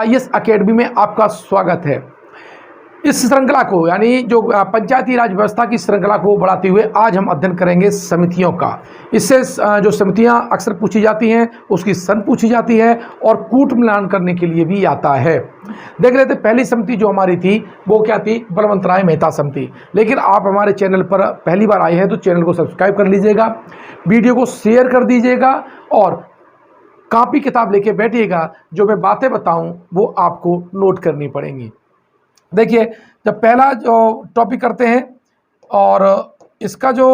IAS academy में आपका स्वागत है। इस श्रृंखला को यानी जो पंचायती राज व्यवस्था की श्रृंखला को बढ़ाते हुए आज हम अध्ययन करेंगे समितियों का। इससे जो समितियां अक्सर पूछी जाती हैं उसकी सन पूछी जाती है और कूट मिलान करने के लिए भी आता है। देख लेते पहली समिति जो हमारी थी वो क्या थी, बलवंत राय मेहता समिति। लेकिन आप हमारे चैनल पर पहली बार आए हैं तो चैनल को सब्सक्राइब कर लीजिएगा, वीडियो को शेयर कर दीजिएगा और कॉपी किताब लेके बैठिएगा। जो मैं बातें बताऊं वो आपको नोट करनी पड़ेंगी। देखिए, जब पहला जो टॉपिक करते हैं और इसका जो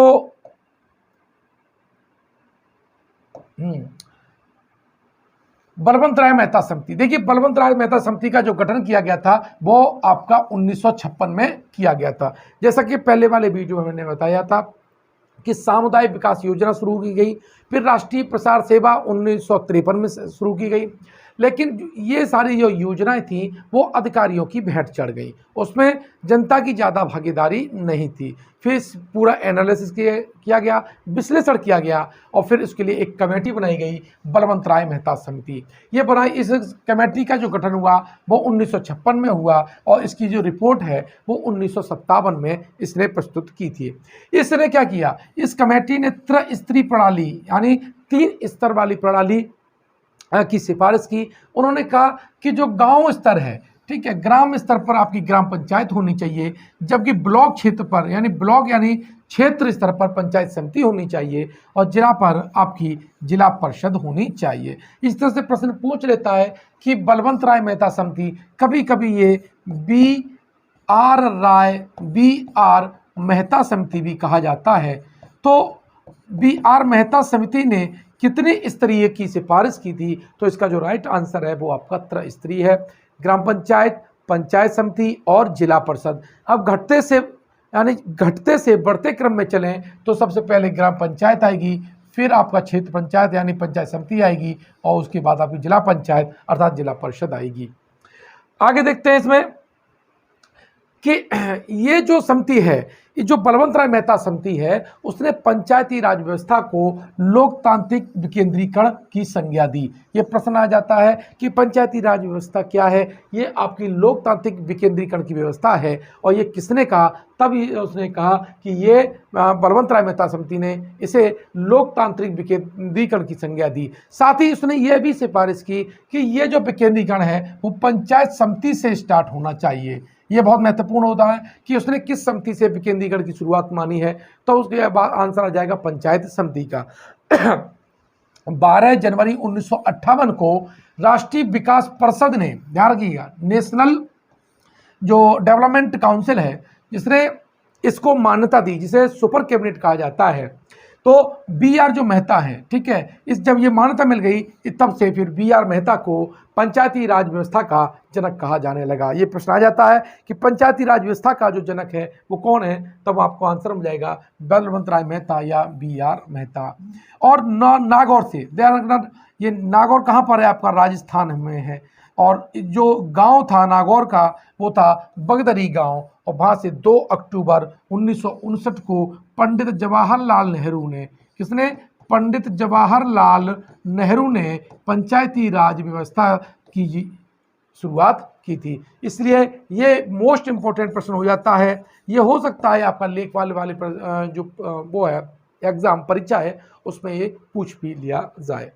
बलवंत राय मेहता समिति, देखिए बलवंत राय मेहता समिति का जो गठन किया गया था वो आपका 1956 में किया गया था। जैसा कि पहले वाले वीडियो में मैंने बताया था कि सामुदायिक विकास योजना शुरू की गई, फिर राष्ट्रीय प्रसार सेवा 1953 में शुरू की गई। लेकिन ये सारी जो योजनाएं थी वो अधिकारियों की भेंट चढ़ गई, उसमें जनता की ज़्यादा भागीदारी नहीं थी। फिर पूरा एनालिसिस किया गया, विश्लेषण किया गया और फिर इसके लिए एक कमेटी बनाई गई, बलवंत राय मेहता समिति। ये बनाई, इस कमेटी का जो गठन हुआ वो 1956 में हुआ और इसकी जो रिपोर्ट है वो 1957 में इसने प्रस्तुत की थी। इसने क्या किया, इस कमेटी ने त्रिस्तरीय प्रणाली यानी 3 स्तर वाली प्रणाली की सिफारिश की। उन्होंने कहा कि जो गांव स्तर है, ठीक है, ग्राम स्तर पर आपकी ग्राम पंचायत होनी चाहिए, जबकि ब्लॉक क्षेत्र पर यानी ब्लॉक यानी क्षेत्र स्तर पर पंचायत समिति होनी चाहिए और जिला पर आपकी जिला परिषद होनी चाहिए। इस तरह से प्रश्न पूछ लेता है कि बलवंत राय मेहता समिति, कभी कभी ये बी.आर. मेहता समिति भी कहा जाता है। तो बी.आर. मेहता समिति ने कितने स्तरीय की सिफारिश की थी, तो इसका जो राइट आंसर है वो आपका त्रिस्तरीय है। ग्राम पंचायत, पंचायत समिति और जिला परिषद। अब घटते से बढ़ते क्रम में चलें तो सबसे पहले ग्राम पंचायत आएगी, फिर आपका क्षेत्र पंचायत यानी पंचायत समिति आएगी और उसके बाद आपकी जिला पंचायत अर्थात जिला परिषद आएगी। आगे देखते हैं इसमें कि ये जो समिति है, ये जो बलवंत राय मेहता समिति है, उसने पंचायती राज व्यवस्था को लोकतांत्रिक विकेंद्रीकरण की संज्ञा दी। ये प्रश्न आ जाता है कि पंचायती राज व्यवस्था क्या है, ये आपकी लोकतांत्रिक विकेंद्रीकरण की व्यवस्था है और ये किसने कहा, तब उसने कहा कि ये बलवंत राय मेहता समिति ने इसे लोकतांत्रिक विकेंद्रीकरण की संज्ञा दी। साथ ही उसने ये भी सिफारिश की कि ये जो विकेंद्रीकरण है वो पंचायत समिति से स्टार्ट होना चाहिए। ये बहुत महत्वपूर्ण होता है कि उसने किस समिति से विकेंद्रीकरण की शुरुआत मानी है, तो उसके बाद आंसर आ जाएगा पंचायत समिति का। 12 जनवरी 1958 को राष्ट्रीय विकास परिषद ने, ध्यान रखिएगा, नेशनल जो डेवलपमेंट काउंसिल है जिसने इसको मान्यता दी, जिसे सुपर कैबिनेट कहा जाता है। तो बी.आर. जो मेहता है, ठीक है, इस जब ये मान्यता मिल गई तब से फिर बी.आर. मेहता को पंचायती राज व्यवस्था का जनक कहा जाने लगा। ये प्रश्न आ जाता है कि पंचायती राज व्यवस्था का जो जनक है वो कौन है, तब आपको आंसर मिल जाएगा बलवंत राय मेहता या बी.आर. मेहता। और नागौर से, ये नागौर कहाँ पर है, आपका राजस्थान में है और जो गांव था नागौर का वो था बगदरी गांव और वहाँ से 2 अक्टूबर 1959 को पंडित जवाहरलाल नेहरू ने, किसने, पंडित जवाहरलाल नेहरू ने पंचायती राज व्यवस्था की शुरुआत की थी। इसलिए ये मोस्ट इम्पोर्टेंट प्रश्न हो जाता है। ये हो सकता है आपका लेख वाले जो वो है एग्जाम परीक्षा है उसमें ये पूछ भी लिया जाए।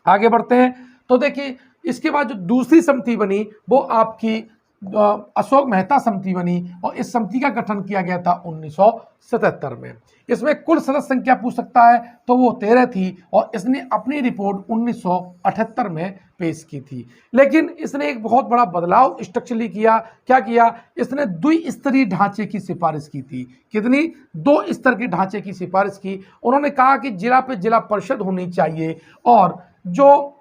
आगे बढ़ते हैं तो देखिए, इसके बाद जो दूसरी समिति बनी वो आपकी अशोक मेहता समिति बनी और इस समिति का गठन किया गया था 1977 में। इसमें कुल सदस्य संख्या पूछ सकता है तो वो 13 थी और इसने अपनी रिपोर्ट 1978 में पेश की थी। लेकिन इसने एक बहुत बड़ा बदलाव स्ट्रक्चरली किया। क्या किया, इसने द्विस्तरीय ढांचे की सिफारिश की थी। कितनी, 2 स्तर के ढांचे की सिफारिश की। उन्होंने कहा कि जिला पे जिला परिषद होनी चाहिए और जो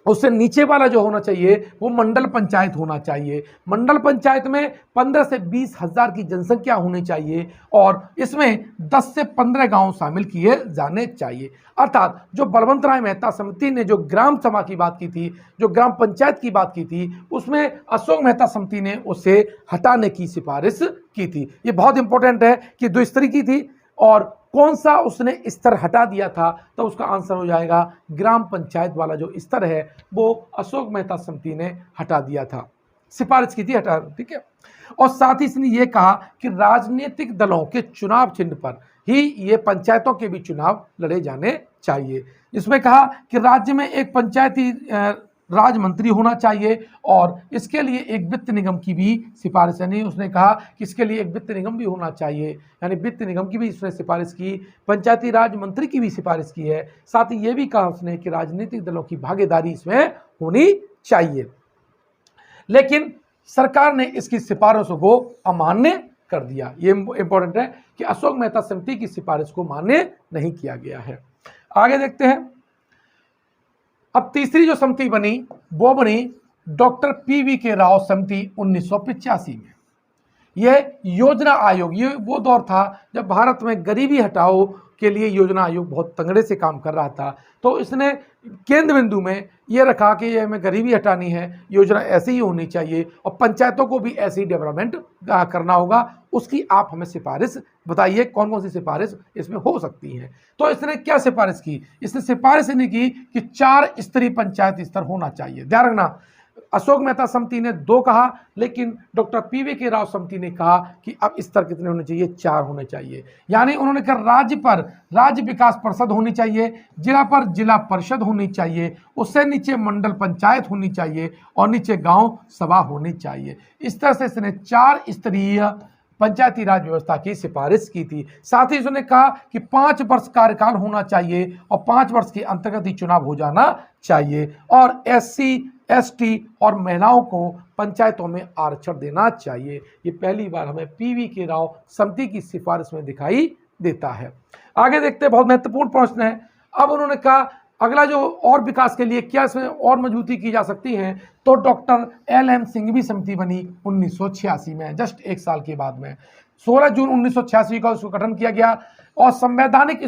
उससे नीचे वाला जो होना चाहिए वो मंडल पंचायत होना चाहिए। मंडल पंचायत में 15 से 20 हज़ार की जनसंख्या होनी चाहिए और इसमें 10 से 15 गांव शामिल किए जाने चाहिए। अर्थात जो बलवंत राय मेहता समिति ने जो ग्राम सभा की बात की थी, जो ग्राम पंचायत की बात की थी, उसमें अशोक मेहता समिति ने उसे हटाने की सिफारिश की थी। ये बहुत इंपॉर्टेंट है कि 2 स्तरीय की थी और कौन सा उसने स्तर हटा दिया था, तो उसका आंसर हो जाएगा ग्राम पंचायत वाला जो स्तर है वो अशोक मेहता समिति ने हटा दिया था, सिफारिश की थी, हटा। ठीक है। और साथ ही इसने ये कहा कि राजनीतिक दलों के चुनाव चिन्ह पर ही ये पंचायतों के भी चुनाव लड़े जाने चाहिए। इसमें कहा कि राज्य में एक पंचायती राज मंत्री होना चाहिए और इसके लिए एक वित्त निगम की भी सिफारिश है। नहीं, उसने कहा कि इसके लिए एक वित्त निगम भी होना चाहिए, यानी वित्त निगम की भी इसने सिफारिश की, पंचायती राज मंत्री की भी सिफारिश की है। साथ ही ये भी कहा उसने कि राजनीतिक दलों की भागीदारी इसमें होनी चाहिए। लेकिन सरकार ने इसकी सिफारिशों को अमान्य कर दिया। ये इंपॉर्टेंट है कि अशोक मेहता समिति की सिफारिश को मान्य नहीं किया गया है। आगे देखते हैं। अब तीसरी जो समिति बनी वो बनी डॉक्टर PVK राव समिति 1985 में। यह योजना आयोग, ये वो दौर था जब भारत में गरीबी हटाओ के लिए योजना आयोग बहुत तगड़े से काम कर रहा था। तो इसने केंद्र बिंदु में ये रखा कि ये हमें गरीबी हटानी है, योजना ऐसी ही होनी चाहिए और पंचायतों को भी ऐसी डेवलपमेंट करना होगा। उसकी आप हमें सिफारिश बताइए, कौन कौन सी सिफारिश इसमें हो सकती है। तो इसने क्या सिफारिश की? इसने सिफारिश नहीं की कि 4 स्तरीय पंचायत स्तर होना चाहिए। ध्यान रखना, अशोक मेहता समिति ने 2 कहा, लेकिन डॉक्टर PVK राव समिति ने कहा कि अब स्तर कितने होने चाहिए? 4 होने चाहिए। यानी उन्होंने कहा राज्य पर राज्य विकास परिषद होनी चाहिए, जिला पर जिला परिषद होनी चाहिए, उससे नीचे मंडल पंचायत होनी चाहिए और नीचे गांव सभा होनी चाहिए। इस तरह से इसने 4 स्तरीय पंचायती राज व्यवस्था की सिफारिश की थी। साथ ही उसने कहा कि 5 वर्ष कार्यकाल होना चाहिए और 5 वर्ष के अंतर्गत ही चुनाव हो जाना चाहिए और SC ST और महिलाओं को पंचायतों में आरक्षण देना चाहिए। ये पहली बार हमें PVK राव समिति की सिफारिश में दिखाई देता है। आगे देखते हैं, बहुत महत्वपूर्ण प्रश्न है। अब उन्होंने कहा अगला जो और विकास के लिए क्या इसमें और मजबूती की जा सकती है, तो डॉक्टर LM सिंघवी समिति बनी 1986 में, जस्ट 1 साल के बाद में। 16 जून 1986 का उसको गठन किया गया और संवैधानिक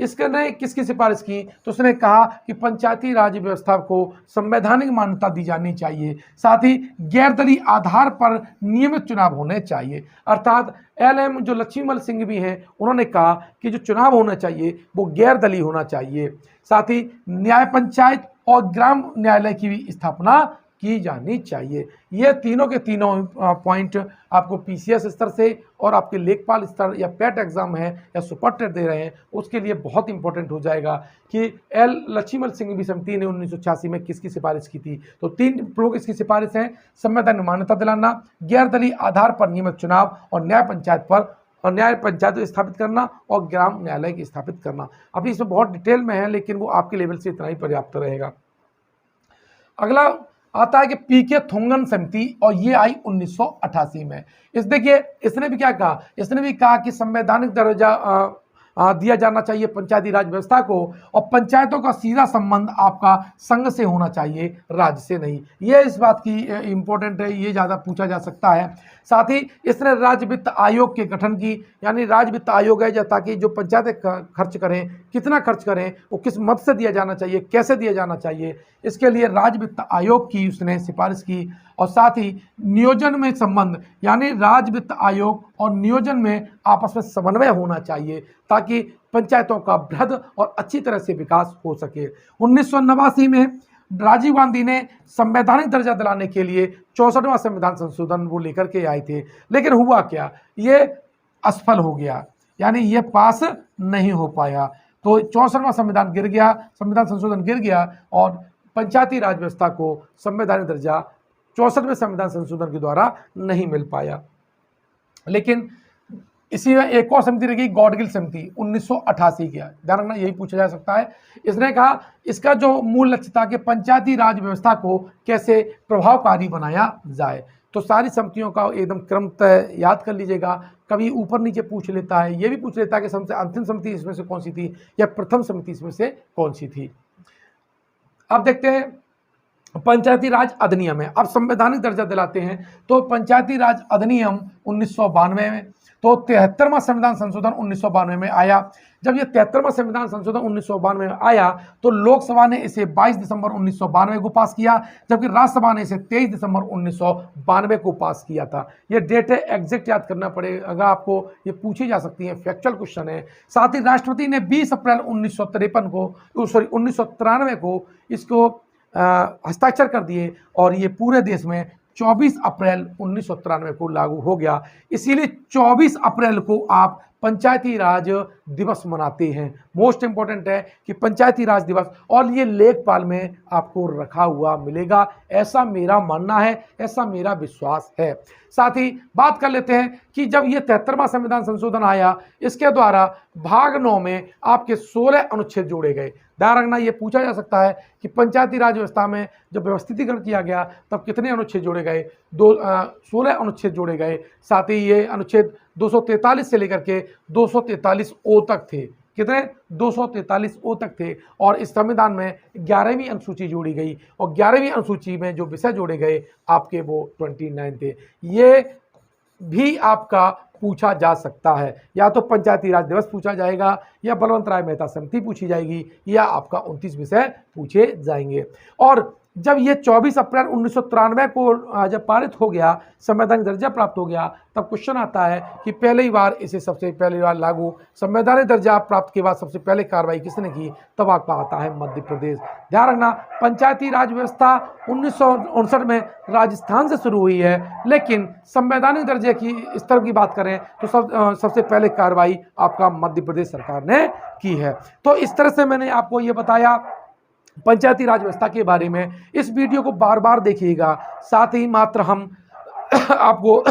इसने किसकी सिफारिश की? तो उसने कहा कि पंचायती राज व्यवस्था को संवैधानिक मान्यता दी जानी चाहिए, साथ ही गैरदलीय आधार पर नियमित चुनाव होने चाहिए। अर्थात LM जो लक्ष्मीमल सिंघवी हैं, उन्होंने कहा कि जो चुनाव होना चाहिए वो गैरदलीय होना चाहिए। साथ ही न्याय पंचायत और ग्राम न्यायालय की भी स्थापना की जानी चाहिए। ये तीनों के तीनों पॉइंट आपको PCS स्तर से और आपके लेखपाल स्तर या पेट एग्जाम है या सुपर टेट दे रहे हैं उसके लिए बहुत इंपॉर्टेंट हो जाएगा कि लक्ष्मीमल सिंघवी समिति ने 1986 में किसकी सिफारिश की थी। तो 3 प्रमुख इसकी सिफारिश हैं: संवैधानिक मान्यता दिलाना, गैरदलीय आधार पर नियमित चुनाव और न्याय पंचायत स्थापित करना और ग्राम न्यायालय की स्थापित करना। अभी इसमें बहुत डिटेल में है, लेकिन वो आपके लेवल से इतना ही पर्याप्त रहेगा। अगला आता है कि PK थोंगन समिति और ये आई 1988 में। इसने भी क्या कहा? इसने भी कहा कि संवैधानिक दर्जा दिया जाना चाहिए पंचायती राज व्यवस्था को और पंचायतों का सीधा संबंध आपका संघ से होना चाहिए, राज्य से नहीं। ये इस बात की इंपॉर्टेंट है, ये ज़्यादा पूछा जा सकता है। साथ ही इसने राज्य वित्त आयोग के गठन की, यानी राज्य वित्त आयोग है ताकि जो पंचायतें खर्च करें, कितना खर्च करें, वो किस मद से दिया जाना चाहिए, कैसे दिया जाना चाहिए, इसके लिए राज्य वित्त आयोग की उसने सिफारिश की। और साथ ही नियोजन में संबंध, यानी राज्य वित्त आयोग और नियोजन में आपस में समन्वय होना चाहिए ताकि पंचायतों का बृहद और अच्छी तरह से विकास हो सके। 1989 में राजीव गांधी ने संवैधानिक दर्जा दिलाने के लिए 64वां संविधान संशोधन वो लेकर के आए थे, लेकिन हुआ क्या? ये असफल हो गया, यानी ये पास नहीं हो पाया। तो 64वां संविधान गिर गया, संविधान संशोधन गिर गया और पंचायती राज व्यवस्था को संवैधानिक दर्जा 64वें संविधान संशोधन के द्वारा नहीं मिल पाया। लेकिन इसी में एक और समिति रही, गॉडगिल समिति 1988 की। ध्यान रखना, यही पूछा जा सकता है। इसने कहा इसका जो मूल लक्ष्य था कि पंचायती राज व्यवस्था को कैसे प्रभावकारी बनाया जाए। तो सारी समितियों का एकदम क्रम तय याद कर लीजिएगा, कभी ऊपर नीचे पूछ लेता है, ये भी पूछ लेता है कि सबसे अंतिम समिति इसमें से कौन सी थी या प्रथम समिति इसमें से कौन सी थी। अब देखते हैं पंचायती राज अधिनियम है। अब संवैधानिक दर्जा दिलाते हैं तो पंचायती राज अधिनियम 1992 में, तो 73वां संविधान संशोधन 1992 में आया, जब ये 73वां संविधान संशोधन 1992 में आया तो लोकसभा ने इसे 22 दिसंबर 1992 को पास किया, जबकि राज्यसभा ने इसे 23 दिसंबर 1992 को पास किया था। ये डेट एग्जैक्ट याद करना पड़ेगा आपको, ये पूछी जा सकती है, फैक्चुअल क्वेश्चन है। साथ ही राष्ट्रपति ने 20 अप्रैल 1993 को इसको हस्ताक्षर कर दिए और ये पूरे देश में 24 अप्रैल 1993 को लागू हो गया। इसीलिए 24 अप्रैल को आप पंचायती राज दिवस मनाते हैं। मोस्ट इंपॉर्टेंट है कि पंचायती राज दिवस, और ये लेखपाल में आपको रखा हुआ मिलेगा, ऐसा मेरा मानना है, ऐसा मेरा विश्वास है। साथ ही बात कर लेते हैं कि जब ये 73वां संविधान संशोधन आया, इसके द्वारा भाग 9 में आपके 16 अनुच्छेद जोड़े गए। ध्यान रखना, ये पूछा जा सकता है कि पंचायती राज व्यवस्था में जब व्यवस्थितीकरण किया गया तब कितने अनुच्छेद जोड़े गए? 16 अनुच्छेद जोड़े गए। साथ ही ये अनुच्छेद 243 से लेकर के 243 ओ तक थे। कितने? 243 ओ तक थे। और इस संविधान में 11वीं अनुसूची जोड़ी गई और 11वीं अनुसूची में जो विषय जोड़े गए आपके वो 29 थे। ये भी आपका पूछा जा सकता है, या तो पंचायती राज दिवस पूछा जाएगा, या बलवंत राय मेहता समिति पूछी जाएगी, या आपका 29 विषय पूछे जाएंगे। और जब ये 24 अप्रैल 1993 को जब पारित हो गया, संवैधानिक दर्जा प्राप्त हो गया, तब क्वेश्चन आता है कि पहली बार इसे सबसे पहली बार लागू संवैधानिक दर्जा प्राप्त के बाद सबसे पहले कार्रवाई किसने की? तब आपका आता है मध्य प्रदेश। ध्यान रखना, पंचायती राज व्यवस्था 1959 में राजस्थान से शुरू हुई है, लेकिन संवैधानिक दर्जे की स्तर की बात करें तो सबसे पहले कार्रवाई आपका मध्य प्रदेश सरकार ने की है। तो इस तरह से मैंने आपको ये बताया पंचायती राज व्यवस्था के बारे में। इस वीडियो को बार बार देखिएगा। साथ ही मात्र हम आपको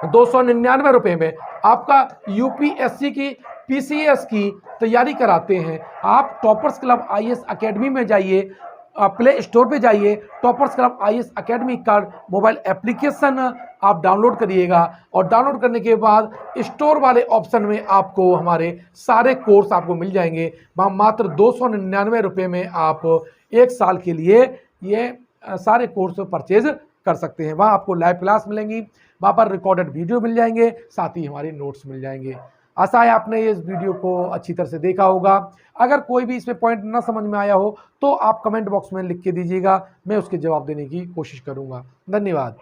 299 रुपये में आपका यूपीएससी की पीसीएस की तैयारी कराते हैं। आप टॉपर्स क्लब आईएएस एकेडमी में जाइए, प्ले स्टोर पे जाइए, टॉपर्स क्लब आईएएस एकेडमी का मोबाइल एप्लीकेशन आप डाउनलोड करिएगा, और डाउनलोड करने के बाद स्टोर वाले ऑप्शन में आपको हमारे सारे कोर्स आपको मिल जाएंगे। वहाँ मात्र 299 रुपये में आप 1 साल के लिए ये सारे कोर्स परचेज कर सकते हैं। वहाँ आपको लाइव क्लास मिलेंगी, वहाँ पर रिकॉर्डेड वीडियो मिल जाएंगे, साथ ही हमारे नोट्स मिल जाएंगे। आशा है आपने इस वीडियो को अच्छी तरह से देखा होगा। अगर कोई भी इसमें पॉइंट ना समझ में आया हो तो आप कमेंट बॉक्स में लिख के दीजिएगा, मैं उसके जवाब देने की कोशिश करूँगा। धन्यवाद।